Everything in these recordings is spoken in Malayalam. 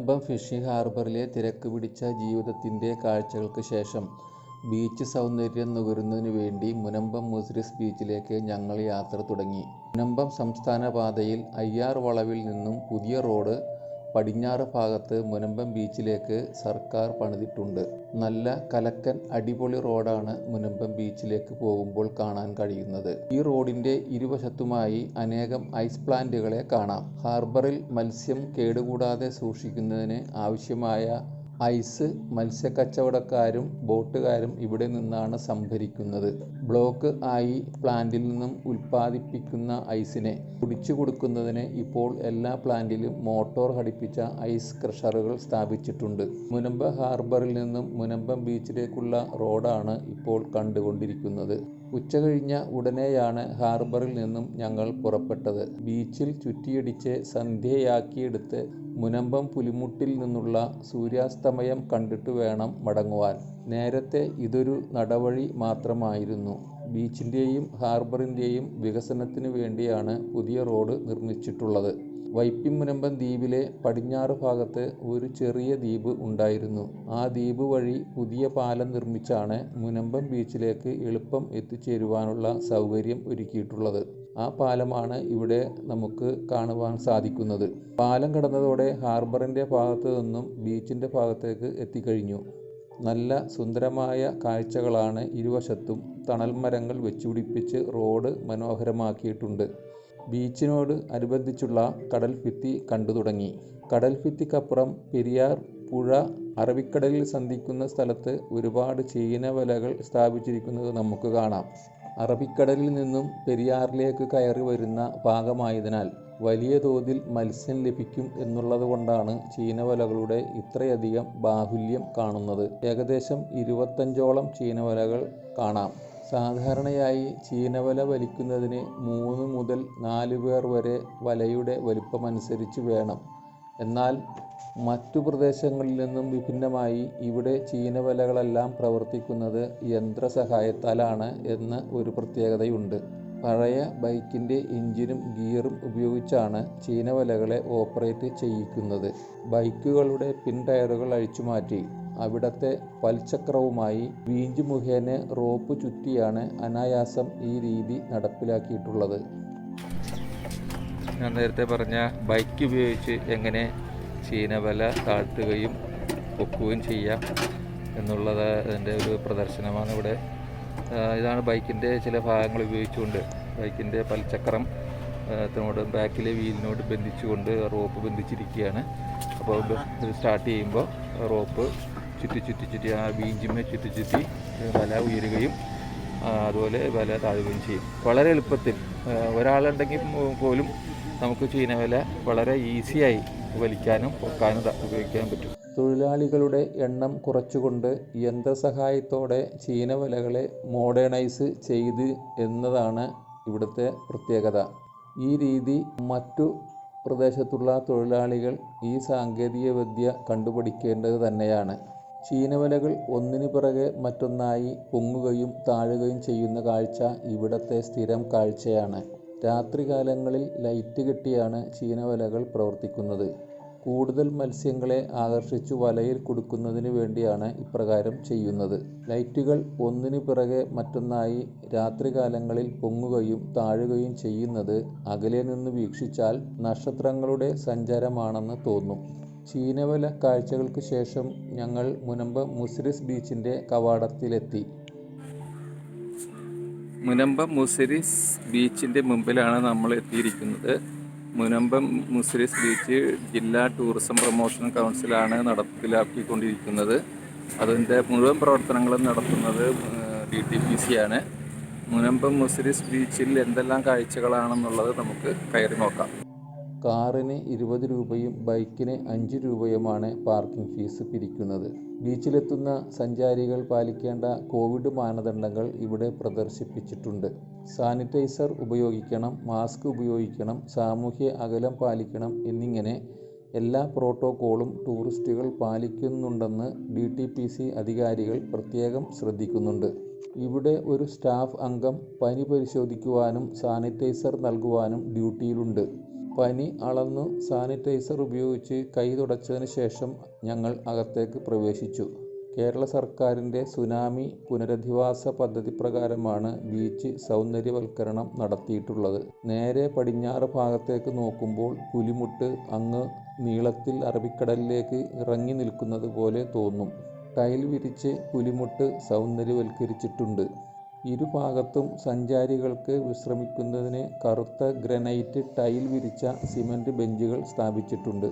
മുനമ്പം ഫിഷിംഗ് ഹാർബറിലെ തിരക്ക് പിടിച്ച ജീവിതത്തിൻ്റെ കാഴ്ചകൾക്ക് ശേഷം ബീച്ച് സൗന്ദര്യം നുകരുന്നതിനു വേണ്ടി മുനമ്പം മുസിരിസ് ബീച്ചിലേക്ക് ഞങ്ങൾ യാത്ര തുടങ്ങി. മുനമ്പം സംസ്ഥാന പാതയിൽ അയ്യാർ വളവിൽ നിന്നും പുതിയ റോഡ് പടിഞ്ഞാറ് ഭാഗത്ത് മുനമ്പം ബീച്ചിലേക്ക് സർക്കാർ പണിതിട്ടുണ്ട്. നല്ല കലക്കൻ അടിപൊളി റോഡാണ് മുനമ്പം ബീച്ചിലേക്ക് പോകുമ്പോൾ കാണാൻ കഴിയുന്നത്. ഈ റോഡിൻ്റെ ഇരുവശത്തുമായി അനേകം ഐസ് പ്ലാന്റുകളെ കാണാം. ഹാർബറിൽ മത്സ്യം കേടുകൂടാതെ സൂക്ഷിക്കുന്നതിന് ആവശ്യമായ ഐസ് മത്സ്യക്കച്ചവടക്കാരും ബോട്ടുകാരും ഇവിടെ നിന്നാണ് സംഭരിക്കുന്നത്. ബ്ലോക്ക് ആയി പ്ലാന്റിൽ നിന്നും ഉൽപ്പാദിപ്പിക്കുന്ന ഐസിനെ കുടിച്ചു കൊടുക്കുന്നതിന് ഇപ്പോൾ എല്ലാ പ്ലാന്റിലും മോട്ടോർ ഘടിപ്പിച്ച ഐസ് ക്രഷറുകൾ സ്ഥാപിച്ചിട്ടുണ്ട്. മുനമ്പം ഹാർബറിൽ നിന്നും മുനമ്പം ബീച്ചിലേക്കുള്ള റോഡാണ് ഇപ്പോൾ കണ്ടുകൊണ്ടിരിക്കുന്നത്. ഉച്ചകഴിഞ്ഞ ഉടനെയാണ് ഹാർബറിൽ നിന്നും ഞങ്ങൾ പുറപ്പെട്ടത്. ബീച്ചിൽ ചുറ്റിയടിച്ച് സന്ധ്യയാക്കിയെടുത്ത് മുനമ്പം പുലിമുട്ടിൽ നിന്നുള്ള സൂര്യാസ്തമയം കണ്ടിട്ട് വേണം മടങ്ങുവാൻ. നേരത്തെ ഇതൊരു നടവഴി മാത്രമായിരുന്നു. ബീച്ചിൻ്റെയും ഹാർബറിൻ്റെയും വികസനത്തിനു വേണ്ടിയാണ് പുതിയ റോഡ് നിർമ്മിച്ചിട്ടുള്ളത്. വൈപ്പിൻമുനമ്പം ദ്വീപിലെ പടിഞ്ഞാറ് ഭാഗത്ത് ഒരു ചെറിയ ദ്വീപ് ഉണ്ടായിരുന്നു. ആ ദ്വീപ് വഴി പുതിയ പാലം നിർമ്മിച്ചാണ് മുനമ്പം ബീച്ചിലേക്ക് എളുപ്പം എത്തിച്ചേരുവാനുള്ള സൗകര്യം ഒരുക്കിയിട്ടുള്ളത്. ആ പാലമാണ് ഇവിടെ നമുക്ക് കാണുവാൻ സാധിക്കുന്നത്. പാലം കടന്നതോടെ ഹാർബറിൻ്റെ ഭാഗത്തു നിന്നും ബീച്ചിൻ്റെ ഭാഗത്തേക്ക് എത്തിക്കഴിഞ്ഞു. നല്ല സുന്ദരമായ കാഴ്ചകളാണ് ഇരുവശത്തും. തണൽ മരങ്ങൾ വെച്ചുപിടിപ്പിച്ച് റോഡ് മനോഹരമാക്കിയിട്ടുണ്ട്. ബീച്ചിനോട് അനുബന്ധിച്ചുള്ള കടൽഭിത്തി കണ്ടു തുടങ്ങി. കടൽഭിത്തിക്കപ്പുറം പെരിയാർ പുഴ അറബിക്കടലിൽ സന്ധിക്കുന്ന സ്ഥലത്ത് ഒരുപാട് ചീനവലകൾ സ്ഥാപിച്ചിരിക്കുന്നത് നമുക്ക് കാണാം. അറബിക്കടലിൽ നിന്നും പെരിയാറിലേക്ക് കയറി വരുന്ന ഭാഗമായതിനാൽ വലിയ തോതിൽ മത്സ്യം ലഭിക്കും എന്നുള്ളത് കൊണ്ടാണ് ചീനവലകളുടെ ഇത്രയധികം ബാഹുല്യം കാണുന്നത്. ഏകദേശം 25ഓളം ചീനവലകൾ കാണാം. സാധാരണയായി ചീനവല വലിക്കുന്നതിന് 3 മുതൽ 4 പേർ വരെ വലയുടെ വലിപ്പമനുസരിച്ച് വേണം. എന്നാൽ മറ്റു പ്രദേശങ്ങളിൽ നിന്നും വിഭിന്നമായി ഇവിടെ ചീനവലകളെല്ലാം പ്രവർത്തിക്കുന്നത് യന്ത്രസഹായത്താലാണ് എന്ന ഒരു പ്രത്യേകതയുണ്ട്. പഴയ ബൈക്കിൻ്റെ എഞ്ചിനും ഗിയറും ഉപയോഗിച്ചാണ് ചീനവലകളെ ഓപ്പറേറ്റ് ചെയ്യിക്കുന്നത്. ബൈക്കുകളുടെ പിൻ ടയറുകൾ അഴിച്ചുമാറ്റി അവിടത്തെ പൽചക്രവുമായി വീഞ്ച് മുഖേന റോപ്പ് ചുറ്റിയാണ് അനായാസം ഈ രീതി നടപ്പിലാക്കിയിട്ടുള്ളത്. ഞാൻ നേരത്തെ പറഞ്ഞ ബൈക്ക് ഉപയോഗിച്ച് എങ്ങനെ ചീനവല താഴ്ത്തുകയും പൊക്കുകയും ചെയ്യാം എന്നുള്ളത് അതിൻ്റെ ഒരു പ്രദർശനമാണ് ഇവിടെ. ഇതാണ് ബൈക്കിൻ്റെ ചില ഭാഗങ്ങൾ ഉപയോഗിച്ചുകൊണ്ട് ബൈക്കിൻ്റെ പൽചക്രം ത്തിനോട് ബാക്കിലെ വീലിനോട് ബന്ധിച്ചുകൊണ്ട് റോപ്പ് ബന്ധിച്ചിരിക്കുകയാണ്. അപ്പോൾ ഇത് സ്റ്റാർട്ട് ചെയ്യുമ്പോൾ റോപ്പ് ചുറ്റി ആ വീഞ്ചിമേ ചുറ്റി വല ഉയരുകയും അതുപോലെ വല താഴുകയും ചെയ്യും. വളരെ എളുപ്പത്തിൽ ഒരാളുണ്ടെങ്കിൽ പോലും നമുക്ക് ചീനവല വളരെ ഈസിയായി വലിക്കാനും പൊക്കാനും ഉപയോഗിക്കാനും പറ്റും. തൊഴിലാളികളുടെ എണ്ണം കുറച്ചുകൊണ്ട് യന്ത്രസഹായത്തോടെ ചീനവലകളെ മോഡേണൈസ് ചെയ്ത് എന്നതാണ് ഇവിടുത്തെ പ്രത്യേകത. ഈ രീതി മറ്റു പ്രദേശത്തുള്ള തൊഴിലാളികൾ ഈ സാങ്കേതിക വിദ്യ കണ്ടുപഠിക്കേണ്ടത് തന്നെയാണ്. ചീനവലകൾ ഒന്നിനു പിറകെ മറ്റൊന്നായി പൊങ്ങുകയും താഴുകയും ചെയ്യുന്ന കാഴ്ച ഇവിടത്തെ സ്ഥിരം കാഴ്ചയാണ്. രാത്രികാലങ്ങളിൽ ലൈറ്റ് കെട്ടിയാണ് ചീനവലകൾ പ്രവർത്തിക്കുന്നത്. കൂടുതൽ മത്സ്യങ്ങളെ ആകർഷിച്ചു വലയിൽ കൊടുക്കുന്നതിന് വേണ്ടിയാണ് ഇപ്രകാരം ചെയ്യുന്നത്. ലൈറ്റുകൾ ഒന്നിനു പിറകെ മറ്റൊന്നായി രാത്രികാലങ്ങളിൽ പൊങ്ങുകയും താഴുകയും ചെയ്യുന്നത് അകലെ നിന്ന് വീക്ഷിച്ചാൽ നക്ഷത്രങ്ങളുടെ സഞ്ചാരമാണെന്ന് തോന്നും. ചീനവല കാഴ്ചകൾക്ക് ശേഷം ഞങ്ങൾ മുനമ്പം മുസിരിസ് ബീച്ചിൻ്റെ കവാടത്തിലെത്തി. മുനമ്പം മുസിരിസ് ബീച്ചിൻ്റെ മുമ്പിലാണ് നമ്മൾ എത്തിയിരിക്കുന്നത്. മുനമ്പം മുസിരിസ് ബീച്ച് ജില്ലാ ടൂറിസം പ്രൊമോഷൻ കൗൺസിലാണ് നടപ്പിലാക്കിക്കൊണ്ടിരിക്കുന്നത്. അതിൻ്റെ മുഴുവൻ പ്രവർത്തനങ്ങളും നടത്തുന്നത് DTPC ആണ്. മുനമ്പം മുസിരിസ് ബീച്ചിൽ എന്തെല്ലാം കാഴ്ചകളാണെന്നുള്ളത് നമുക്ക് കയറി നോക്കാം. കാറിന് 20 രൂപയും ബൈക്കിന് 5 രൂപയുമാണ് പാർക്കിംഗ് ഫീസ് പിരിക്കുന്നത്. ബീച്ചിലെത്തുന്ന സഞ്ചാരികൾ പാലിക്കേണ്ട കോവിഡ് മാനദണ്ഡങ്ങൾ ഇവിടെ പ്രദർശിപ്പിച്ചിട്ടുണ്ട്. സാനിറ്റൈസർ ഉപയോഗിക്കണം, മാസ്ക് ഉപയോഗിക്കണം, സാമൂഹ്യ അകലം പാലിക്കണം എന്നിങ്ങനെ എല്ലാ പ്രോട്ടോക്കോളും ടൂറിസ്റ്റുകൾ പാലിക്കുന്നുണ്ടെന്ന് DTPC അധികാരികൾ പ്രത്യേകം ശ്രദ്ധിക്കുന്നുണ്ട്. ഇവിടെ ഒരു സ്റ്റാഫ് അംഗം പനി പരിശോധിക്കുവാനും സാനിറ്റൈസർ നൽകുവാനും ഡ്യൂട്ടിയിലുണ്ട്. പനി അളന്നു സാനിറ്റൈസർ ഉപയോഗിച്ച് കൈ തുടച്ചതിന് ശേഷം ഞങ്ങൾ അകത്തേക്ക് പ്രവേശിച്ചു. കേരള സർക്കാരിൻ്റെ സുനാമി പുനരധിവാസ പദ്ധതി പ്രകാരമാണ് ബീച്ച് സൗന്ദര്യവൽക്കരണം നടത്തിയിട്ടുള്ളത്. നേരെ പടിഞ്ഞാറ് ഭാഗത്തേക്ക് നോക്കുമ്പോൾ പുലിമുട്ട് അങ്ങ് നീളത്തിൽ അറബിക്കടലിലേക്ക് ഇറങ്ങി നിൽക്കുന്നത് പോലെ തോന്നും. ടൈൽ വിരിച്ച് പുലിമുട്ട് സൗന്ദര്യവൽക്കരിച്ചിട്ടുണ്ട്. ഇരുഭാഗത്തും സഞ്ചാരികൾക്ക് വിശ്രമിക്കുന്നതിന് കറുത്ത ഗ്രാനൈറ്റ് ടൈൽ വിരിച്ച സിമൻറ്റ് ബെഞ്ചുകൾ സ്ഥാപിച്ചിട്ടുണ്ട്.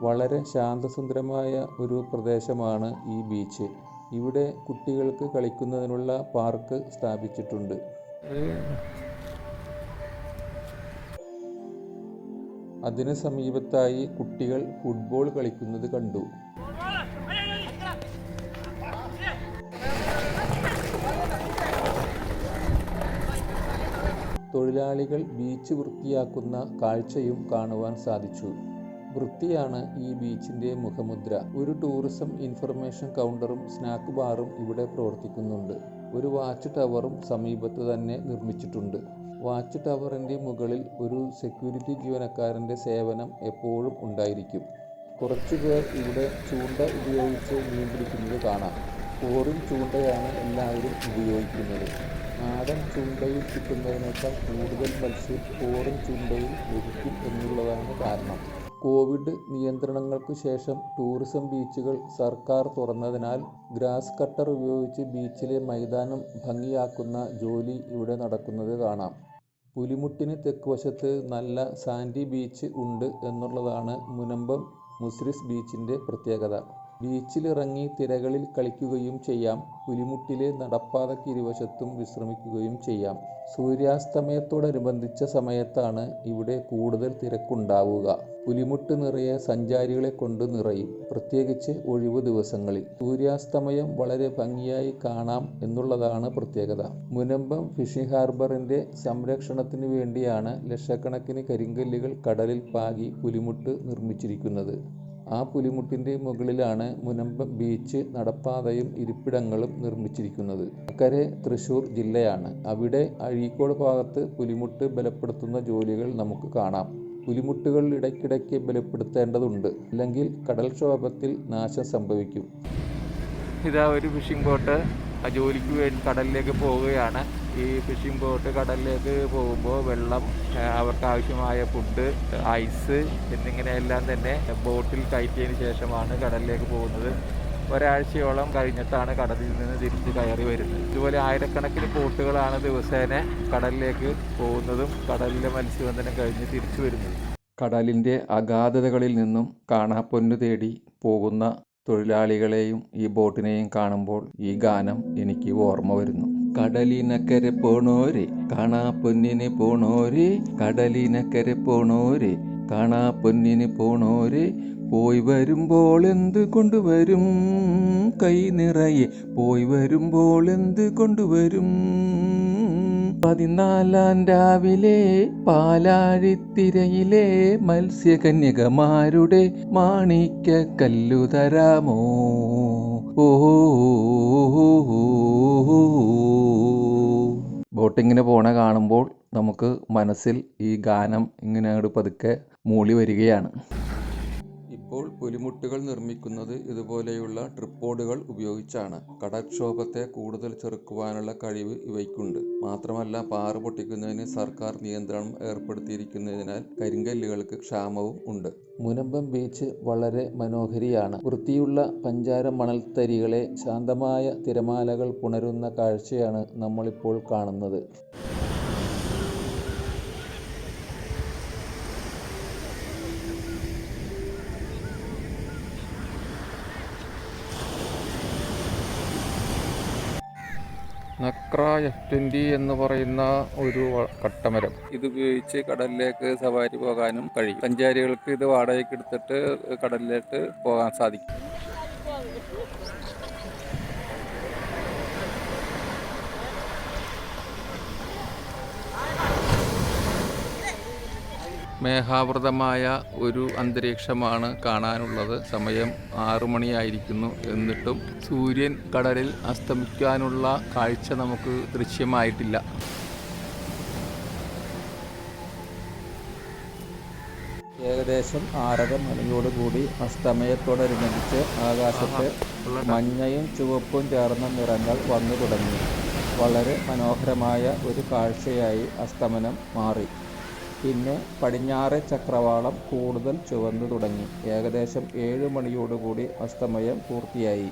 വളരെ ശാന്തസുന്ദരമായ ഒരു പ്രദേശമാണ് ഈ ബീച്ച്. ഇവിടെ കുട്ടികൾക്ക് കളിക്കുന്നതിനുള്ള പാർക്ക് സ്ഥാപിച്ചിട്ടുണ്ട്. അതിന് സമീപത്തായി കുട്ടികൾ ഫുട്ബോൾ കളിക്കുന്നത് കണ്ടു. തൊഴിലാളികൾ ബീച്ച് വൃത്തിയാക്കുന്ന കാഴ്ചയും കാണുവാൻ സാധിച്ചു. വൃത്തിയാണ് ഈ ബീച്ചിൻ്റെ മുഖമുദ്ര. ഒരു ടൂറിസം ഇൻഫർമേഷൻ കൗണ്ടറും സ്നാക്ക് ബാറും ഇവിടെ പ്രവർത്തിക്കുന്നുണ്ട്. ഒരു വാച്ച് ടവറും സമീപത്ത് തന്നെ നിർമ്മിച്ചിട്ടുണ്ട്. വാച്ച് ടവറിൻ്റെ മുകളിൽ ഒരു സെക്യൂരിറ്റി ജീവനക്കാരൻ്റെ സേവനം എപ്പോഴും ഉണ്ടായിരിക്കും. കുറച്ചുപേർ ഇവിടെ ചൂണ്ട ഉപയോഗിച്ച് മീൻ പിടിക്കുന്നത് കാണാം. കോറിൻ ചൂണ്ടയാണ് എല്ലാവരും ഉപയോഗിക്കുന്നത്. നാടൻ ചൂണ്ടയിൽ കിട്ടുന്നതിനേക്കാൾ കൂടുതൽ മത്സ്യം കോറിൻ ചൂണ്ടയിൽ ലഭിക്കും എന്നുള്ളതാണ് കാരണം. കോവിഡ് നിയന്ത്രണങ്ങൾക്ക് ശേഷം ടൂറിസം ബീച്ചുകൾ സർക്കാർ തുറന്നതിനാൽ ഗ്രാസ് കട്ടർ ഉപയോഗിച്ച് ബീച്ചിലെ മൈതാനം ഭംഗിയാക്കുന്ന ജോലി ഇവിടെ നടക്കുന്നത് കാണാം. പുലിമുട്ടിന് തെക്കുവശത്ത് നല്ല സാൻഡി ബീച്ച് ഉണ്ട് എന്നുള്ളതാണ് മുനമ്പം മുസിരിസ് ബീച്ചിൻ്റെ പ്രത്യേകത. ബീച്ചിലിറങ്ങി തിരകളിൽ കളിക്കുകയും ചെയ്യാം. പുലിമുട്ടിലെ നടപ്പാതയ്ക്ക് ഇരുവശത്തും വിശ്രമിക്കുകയും ചെയ്യാം. സൂര്യാസ്തമയത്തോടനുബന്ധിച്ച സമയത്താണ് ഇവിടെ കൂടുതൽ തിരക്കുണ്ടാവുക. പുലിമുട്ട് നിറയെ സഞ്ചാരികളെ കൊണ്ട് നിറയും, പ്രത്യേകിച്ച് ഒഴിവു ദിവസങ്ങളിൽ. സൂര്യാസ്തമയം വളരെ ഭംഗിയായി കാണാം എന്നുള്ളതാണ് പ്രത്യേകത. മുനമ്പം ഫിഷിംഗ് ഹാർബറിൻ്റെ സംരക്ഷണത്തിന് വേണ്ടിയാണ് ലക്ഷക്കണക്കിന് കരിങ്കല്ലുകൾ കടലിൽ പാകി പുലിമുട്ട് നിർമ്മിച്ചിരിക്കുന്നത്. ആ പുലിമുട്ടിൻ്റെ മുകളിലാണ് മുനമ്പം ബീച്ച് നടപ്പാതയും ഇരിപ്പിടങ്ങളും നിർമ്മിച്ചിരിക്കുന്നത്. അക്കരെ തൃശ്ശൂർ ജില്ലയാണ്. അവിടെ അഴീക്കോട് ഭാഗത്ത് പുലിമുട്ട് ബലപ്പെടുത്തുന്ന ജോലികൾ നമുക്ക് കാണാം. പുലിമുട്ടുകൾ ഇടയ്ക്കിടയ്ക്ക് ബലപ്പെടുത്തേണ്ടതുണ്ട്, അല്ലെങ്കിൽ കടൽക്ഷോഭത്തിൽ നാശം സംഭവിക്കും. ഇതാ ഒരു ഫിഷിംഗ് ബോട്ട് ജോലിക്ക് വേണ്ടി കടലിലേക്ക് പോവുകയാണ്. ഈ ഫിഷിംഗ് ബോട്ട് കടലിലേക്ക് പോകുമ്പോൾ വെള്ളം, അവർക്ക് ആവശ്യമായ ഫുഡ്, ഐസ് എന്നിങ്ങനെയെല്ലാം തന്നെ ബോട്ടിൽ കയറ്റിയതിന് ശേഷമാണ് കടലിലേക്ക് പോകുന്നത്. ഒരാഴ്ചയോളം കഴിഞ്ഞിട്ടാണ് കടലിൽ നിന്ന് തിരിച്ച് കയറി വരുന്നത്. ഇതുപോലെ ആയിരക്കണക്കിന് ബോട്ടുകളാണ് ദിവസേന കടലിലേക്ക് പോകുന്നതും കടലിലെ മത്സ്യബന്ധനം കഴിഞ്ഞ് തിരിച്ചു വരുന്നതും. കടലിൻ്റെ അഗാധതകളിൽ നിന്നും കാണാപ്പൊന്നു തേടി പോകുന്ന തൊഴിലാളികളെയും ഈ ബോട്ടിനെയും കാണുമ്പോൾ ഈ ഗാനം എനിക്ക് ഓർമ്മ വരുന്നു. കടലിനക്കരെ പോണോരെ കാണാ പൊന്നിന് പോണോരെ, കടലിനക്കരെ പോണോരെ കാണാ പൊന്നിന് പോണോരെ, പോയി വരുമ്പോൾ എന്ത് കൊണ്ടുവരും കൈ നിറയെ, പോയി വരുമ്പോൾ എന്ത് കൊണ്ടുവരും. 14 രാവിലെ പാലാഴിത്തിരയിലെ മത്സ്യകന്യകമാരുടെ മാണിക്യ കല്ലു തരാമോ. ബോട്ടിങ്ങിന് പോണ കാണുമ്പോൾ നമുക്ക് മനസ്സിൽ ഈ ഗാനം ഇങ്ങനെ അങ്ങോട്ട് പതുക്കെ മൂളി വരികയാണ്. ഇപ്പോൾ പുലിമുട്ടുകൾ നിർമ്മിക്കുന്നത് ഇതുപോലെയുള്ള ട്രിപ്പോഡുകൾ ഉപയോഗിച്ചാണ്. കടൽക്ഷോഭത്തെ കൂടുതൽ ചെറുക്കുവാനുള്ള കഴിവ് ഇവയ്ക്കുണ്ട്. മാത്രമല്ല, പാറ പൊട്ടിക്കുന്നതിന് സർക്കാർ നിയന്ത്രണം ഏർപ്പെടുത്തിയിരിക്കുന്നതിനാൽ കരിങ്കല്ലുകൾക്ക് ക്ഷാമവും ഉണ്ട്. മുനമ്പം ബീച്ച് വളരെ മനോഹരിയാണ്. വൃത്തിയുള്ള പഞ്ചാര മണൽത്തരികളെ ശാന്തമായ തിരമാലകൾ പുണരുന്ന കാഴ്ചയാണ് നമ്മളിപ്പോൾ കാണുന്നത്. നക്ര F20 എന്ന് പറയുന്ന ഒരു കട്ടമരം ഇതുപയോഗിച്ച് കടലിലേക്ക് സവാരി പോകാനും കഴിയും. സഞ്ചാരികൾക്ക് ഇത് വാടകയ്ക്ക് എടുത്തിട്ട് കടലിലേക്ക് പോകാൻ സാധിക്കും. മേഘാവൃതമായ ഒരു അന്തരീക്ഷമാണ് കാണാനുള്ളത്. സമയം 6 മണിയായിരിക്കുന്നു. എന്നിട്ടും സൂര്യൻ കടലിൽ അസ്തമിക്കാനുള്ള കാഴ്ച നമുക്ക് ദൃശ്യമായിട്ടില്ല. ഏകദേശം 6:30 മണിയോടുകൂടി അസ്തമയത്തോടനുബന്ധിച്ച് ആകാശത്ത് മഞ്ഞയും ചുവപ്പും ചേർന്ന നിറങ്ങൾ വന്നു തുടങ്ങി. വളരെ മനോഹരമായ ഒരു കാഴ്ചയായി അസ്തമനം മാറി. പിന്നെ പടിഞ്ഞാറെ ചക്രവാളം കൂടുതൽ ചുവന്നു തുടങ്ങി. ഏകദേശം 7 മണിയോടുകൂടി അസ്തമയം പൂർത്തിയായി.